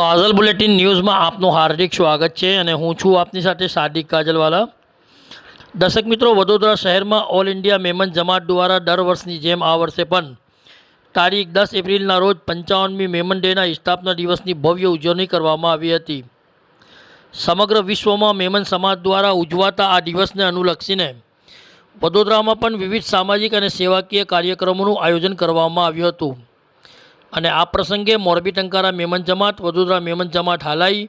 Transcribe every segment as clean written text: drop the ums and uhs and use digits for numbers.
કાજલ bulletin ન્યૂઝમાં આપનું હાર્દિક સ્વાગત છે અને હું છું આપની સાથે સાદિક કાજલવાલા। દર્શક મિત્રો, વડોદરા શહેરમાં ઓલ ઇન્ડિયા મેમન જમાત દ્વારા દર વર્ષની જેમ આ વર્ષે પણ તારીખ 10 એપ્રિલના રોજ 55મી મેમન ડેના સ્થાપના દિવસની ભવ્ય ઉજવણી કરવામાં આવી હતી। સમગ્ર વિશ્વમાં મેમન સમાજ દ્વારા ઉજવાતા આ દિવસને અનુલક્ષીને વડોદરામાં પણ વિવિધ સામાજિક અને સેવાકીય કાર્યક્રમોનું આયોજન કરવામાં આવ્યું હતું અને આ પ્રસંગે મોરબી ટંકારા મેમન જમાત, વડોદરા મેમન જમાત હાલાઈ,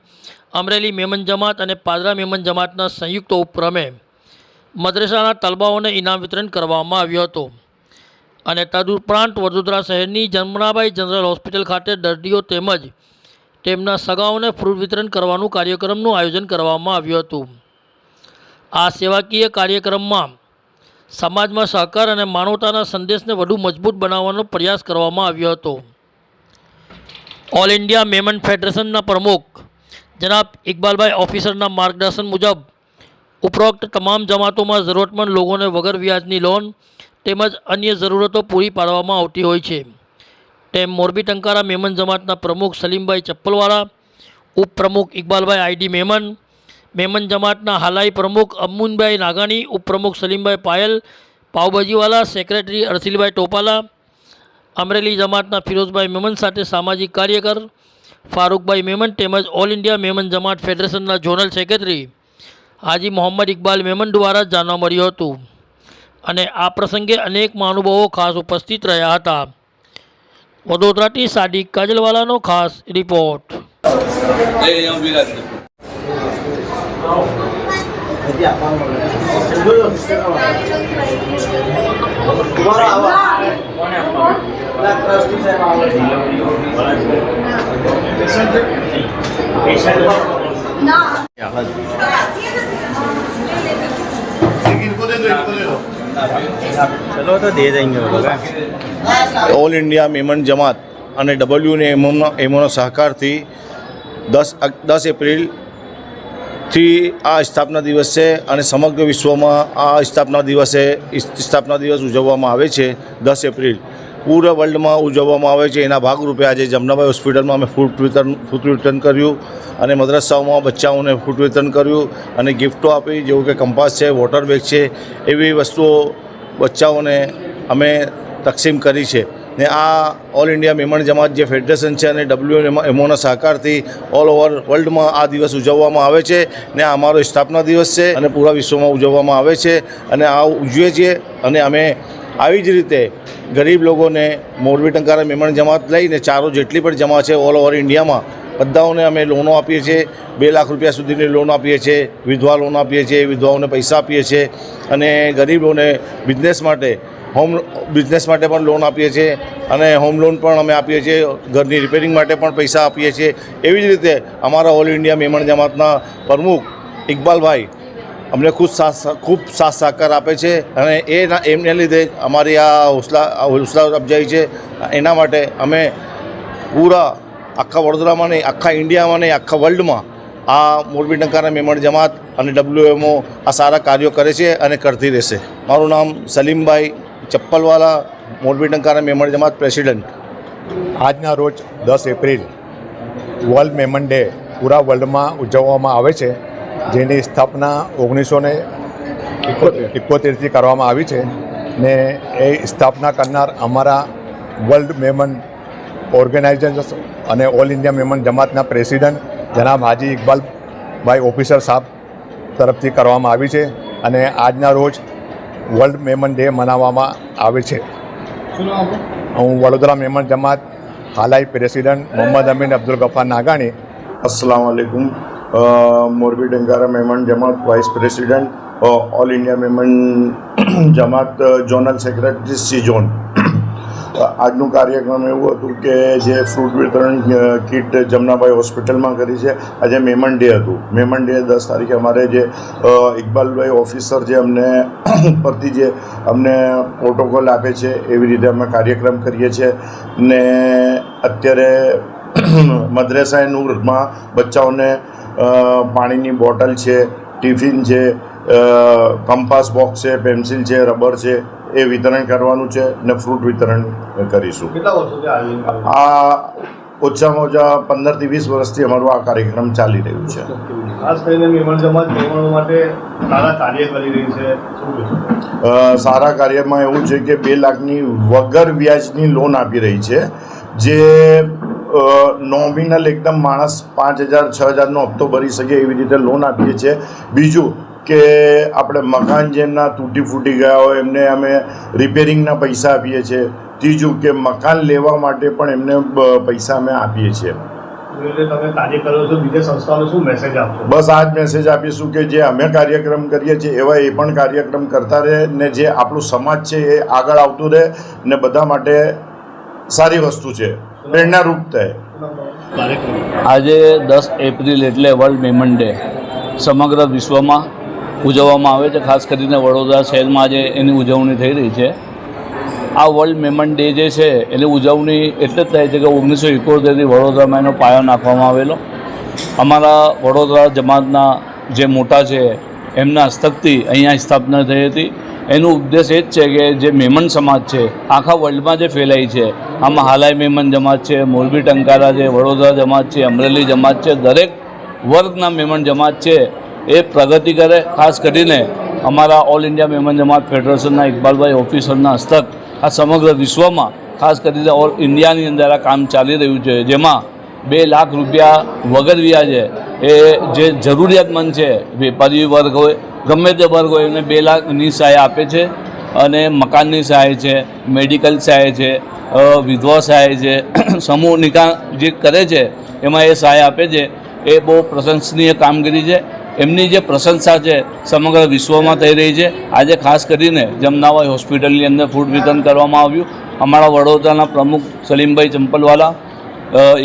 અમરેલી મેમન જમાત અને પાદરા મેમન જમાતના સંયુક્ત ઉપક્રમે મદ્રેસાના તલબાઓને ઇનામ વિતરણ કરવામાં આવ્યું હતું અને તદુપરાંત વડોદરા શહેરની જમનાબાઈ જનરલ હોસ્પિટલ ખાતે દર્દીઓ તેમજ તેમના સગાઓને ફ્રૂટ વિતરણ કરવાનું કાર્યક્રમનું આયોજન કરવામાં આવ્યું હતું। આ સેવાકીય કાર્યક્રમમાં સમાજમાં સહકાર અને માનવતાના સંદેશને વધુ મજબૂત બનાવવાનો પ્રયાસ કરવામાં આવ્યો હતો। ઓલ ઇન્ડિયા મેમન ફેડરેશનના પ્રમુખ જનાબ ઇકબાલભાઈ ઓફિસરના માર્ગદર્શન મુજબ ઉપરોક્ત તમામ જમાતોમાં જરૂરતમંદ લોકોને વગર વ્યાજની લોન તેમજ અન્ય જરૂરતો પૂરી પાડવામાં આવતી હોય છે। તેમ મોરબી ટંકારા મેમન જમાતના પ્રમુખ સલીમભાઈ ચપ્પલવાળા, ઉપપ્રમુખ ઇકબાલભાઈ આઈડી મેમન, મેમન જમાતના હાલાઈ પ્રમુખ અમુનભાઈ નાગાણી, ઉપપ્રમુખ સલીમભાઈ પાયલ પાવભાજીવાલા, સેક્રેટરી અરસિલભાઈ ટોપાલા, અમરેલી જમાતના ફિરોઝભાઈ મેમન સાથે સામાજિક કાર્યકર ફારૂકભાઈ મેમન તેમજ ઓલ ઇન્ડિયા મેમન જમાત ફેડરેશનના ઝોનલ સેક્રેટરી હાજી મોહમ્મદ ઇકબાલ મેમન દ્વારા જાણવા મળ્યું હતું અને આ પ્રસંગે અનેક મહાનુભાવો ખાસ ઉપસ્થિત રહ્યા હતા। વડોદરાથી સાદિક કાજલવાલાનો ખાસ રિપોર્ટ। चलो तो दे देंगे वो लोग। ઓલ ઇન્ડિયા મેમન જમાત અને ડબલ્યુને એમોનો સહકારથી 10 એપ્રિલથી આ સ્થાપના દિવસ છે અને સમગ્ર વિશ્વમાં આ સ્થાપના દિવસ ઉજવવામાં આવે છે। 10 એપ્રિલ પૂરા વર્લ્ડમાં ઉજવવામાં આવે છે। એના ભાગરૂપે આજે જમનાબાઈ હોસ્પિટલમાં અમે ફ્રૂટ વિતરણ કર્યું અને મદ્રસાઓમાં બચ્ચાઓને ફ્રૂટ વિતરણ કર્યું અને ગિફ્ટો આપી, જેવું કે કંપાસ છે, વોટર બેગ છે, એવી વસ્તુઓ બચ્ચાઓને અમે તકસીમ કરી છે। ને આ ઓલ ઇન્ડિયા મેમન જમાત જે ફેડરેશન છે અને એમઓના સહકારથી ઓલ ઓવર વર્લ્ડમાં આ દિવસ ઉજવવામાં આવે છે ને આ અમારો સ્થાપના દિવસ છે અને પૂરા વિશ્વમાં ઉજવવામાં આવે છે અને આ ઉજવીએ છીએ। અને અમે આવી જ રીતે ગરીબ લોકોને મોરબી ટંકારા મેમન જમાત લઈને ચારો જેટલી પણ જમા છે ઓલ ઓવર ઇન્ડિયામાં બધાઓને અમે લોનો આપીએ છીએ। 2 લાખ રૂપિયા સુધીની લોન આપીએ છીએ, વિધવા લોન આપીએ છીએ, વિધવાઓને પૈસા આપીએ છીએ અને ગરીબોને બિઝનેસ માટે પણ લોન આપીએ છીએ અને હોમ લોન પણ અમે આપીએ છીએ, ઘરની રિપેરિંગ માટે પણ પૈસા આપીએ છીએ। એવી જ રીતે અમારા ઓલ ઇન્ડિયા મેમન જમાતના પ્રમુખ ઇકબાલભાઈ અમને ખૂબ સાથ સહકાર આપે છે અને એમને લીધે અમારી આ હોસલા અફજાઈ છે। એના માટે અમે પૂરા આખા વડોદરામાં નહીં, આખા ઇન્ડિયામાં નહીં, આખા વર્લ્ડમાં આ મોરબી ટંકારા મેમન જમાત અને ડબલ્યુએમઓ આ સારા કાર્યો કરે છે અને કરતી રહેશે। મારું નામ સલીમભાઈ ચપ્પલવાલા, મોરબી ટંકારા મેમન જમાત પ્રેસિડેન્ટ। આજના રોજ 10 એપ્રિલ વર્લ્ડ મેમન ડે પૂરા વર્લ્ડમાં ઉજવવામાં આવે છે, જેની સ્થાપના 1971થી કરવામાં આવી છે ને એ સ્થાપના કરનાર અમારા વર્લ્ડ મેમન ઓર્ગેનાઇઝેશન અને ઓલ ઇન્ડિયા મેમન જમાતના પ્રેસિડન્ટ જનાબ હાજી ઇકબાલભાઈ ઓફિસર સાહેબ તરફથી કરવામાં આવી છે અને આજના રોજ વર્લ્ડ મેમન ડે મનાવવામાં આવે છે। હું વડોદરા મેમન જમાત હાલાઈ પ્રેસિડન્ટ મોહમ્મદ અમીન અબ્દુલ ગફાર નાગાણી। अस्सलाम वालेकुम। Morbi Tankara Memon Jamat vice president all India Memon Jamat zonal secretary C zone. આજનું કાર્યક્રમ એવું હતું કે જે ફ્રૂટ વિતરણ કીટ જમનાબાઈ હોસ્પિટલમાં કરી છે। આજે મેમન ડે હતું। મેમન ડે 10 તારીખે અમારે જે ઇકબાલભાઈ ઓફિસર જે અમને ઉપરથી જે અમને પ્રોટોકોલ આપે છે એવી રીતે અમે કાર્યક્રમ કરીએ છીએ ને અત્યારે મદ્રેસાએ નૂરમાં બચ્ચાઓને પાણીની બોટલ છે, ટિફિન છે, કંપાસ બોક્સ છે, પેન્સિલ છે, રબર છે, એ વિતરણ કરવાનું છે ને ફ્રૂટ વિતરણ કરીશું। આ ઓછામાં ઓછા 15 થી 20 વર્ષથી અમારું આ કાર્યક્રમ ચાલી રહ્યું છે. ખાસ કરીને મેમણ જમાત મહેમાનો માટે સારા કાર્ય કરી રહી છે. શું કહેશો? સારા કાર્યમાં એવું છે કે 2 લાખની વગર વ્યાજની લોન આપી રહી છે, જે નોમિનલ એકદમ માણસ 5,000 6,000નો હપ્તો ભરી શકે એવી રીતે લોન આપીએ છીએ. બીજું કે આપણે મકાન જેમના તૂટી ફૂટી ગયા હોય એમને અમે રિપેરિંગના પૈસા આપીએ છીએ. ત્રીજું કે મકાન લેવા માટે પણ એમને પૈસા અમે આપીએ છીએ. તમે કાર્ય કરો છો, બીજા સંસ્થાઓને શું મેસેજ આપશો? બસ આ જ મેસેજ આપીશું કે જે અમે કાર્યક્રમ કરીએ છીએ એવા એ પણ કાર્યક્રમ કરતા રહે ને જે આપણું સમાજ છે એ આગળ આવતું રહે ને બધા માટે સારી વસ્તુ છે, પ્રેરણારૂપ થાય. આજે 10 એપ્રિલ એટલે વર્લ્ડ મેમન ડે સમગ્ર વિશ્વમાં ઉજવવામાં આવે છે. ખાસ કરીને વડોદરા શહેરમાં આજે એની ઉજવણી થઈ રહી છે. આ વર્લ્ડ મેમન ડે જે છે એની ઉજવણી એટલે જ થાય છે કે 1971થી વડોદરામાં એનો પાયો નાખવામાં આવેલો. અમારા વડોદરા જમાતના જે મોટા છે એમના હસ્તકથી અહીંયા સ્થાપના થઈ હતી. એનો ઉદ્દેશ એ જ છે કે જે મેમન સમાજ છે આખા વર્લ્ડમાં જે ફેલાઈ છે, આમાં હાલાઈ મેમન જમાત છે, મોરબી ટંકારા છે, વડોદરા જમાત છે, અમરેલી જમાત છે, દરેક વર્ગના મેમન જમાત છે એ પ્રગતિ કરે. ખાસ કરીને અમારા ઓલ ઇન્ડિયા મેમન જમાત ફેડરેશનના ઇકબાલભાઈ ઓફિસરના હસ્તક આ સમગ્ર વિશ્વમાં ખાસ કરીને ઓલ ઇન્ડિયાની અંદર આ કામ ચાલી રહ્યું છે, જેમાં 2 લાખ રૂપિયા વગર વ્યાજે એ જે જરૂરિયાતમંદ છે, વેપારી વર્ગ હોય ગમે તે વર્ગ હોય એમને 2 લાખની સહાય આપે છે. અને મકાનની સહાય છે, મેડિકલ સહાય છે, વિધવા સહાય છે, સમૂહ નિકાહ જે કરે છે એમાં એ સહાય આપે છે. એ બહુ પ્રશંસનીય કામગીરી છે. એમની જે પ્રશંસા છે સમગ્ર વિશ્વમાં થઈ રહી છે. આજે ખાસ કરીને જમનાબાઈ હોસ્પિટલની અંદર ફૂડ વિતરણ કરવામાં આવ્યું. અમારા વડોદરાના પ્રમુખ સલીમભાઈ ચંપલવાલા,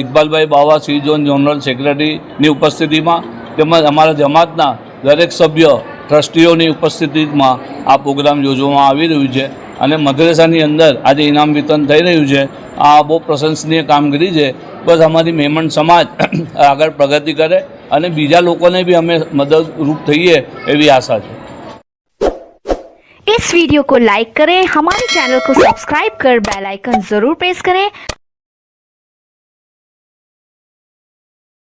ઇકબાલભાઈ બાવા સી ઝોન જનરલ સેક્રેટરીની ઉપસ્થિતિમાં તેમજ અમારા જમાતના દરેક સભ્ય ટ્રસ્ટીઓની ઉપસ્થિતિમાં આ પ્રોગ્રામ યોજવામાં આવી રહ્યું છે. અને મદ્રેસાની અંદર આજે ઇનામ વિતરણ થઈ રહ્યું છે. આ બહુ પ્રશંસનીય કામગીરી છે. બસ અમારી મેમન સમાજ આગળ પ્રગતિ કરે અને બીજા લોકોને भी અમે મદદરૂપ થઈએ એવી आशा है. इस वीडियो को लाइक करें, हमारे चैनल को सब्सक्राइब कर बेल आइकन जरूर प्रेस करें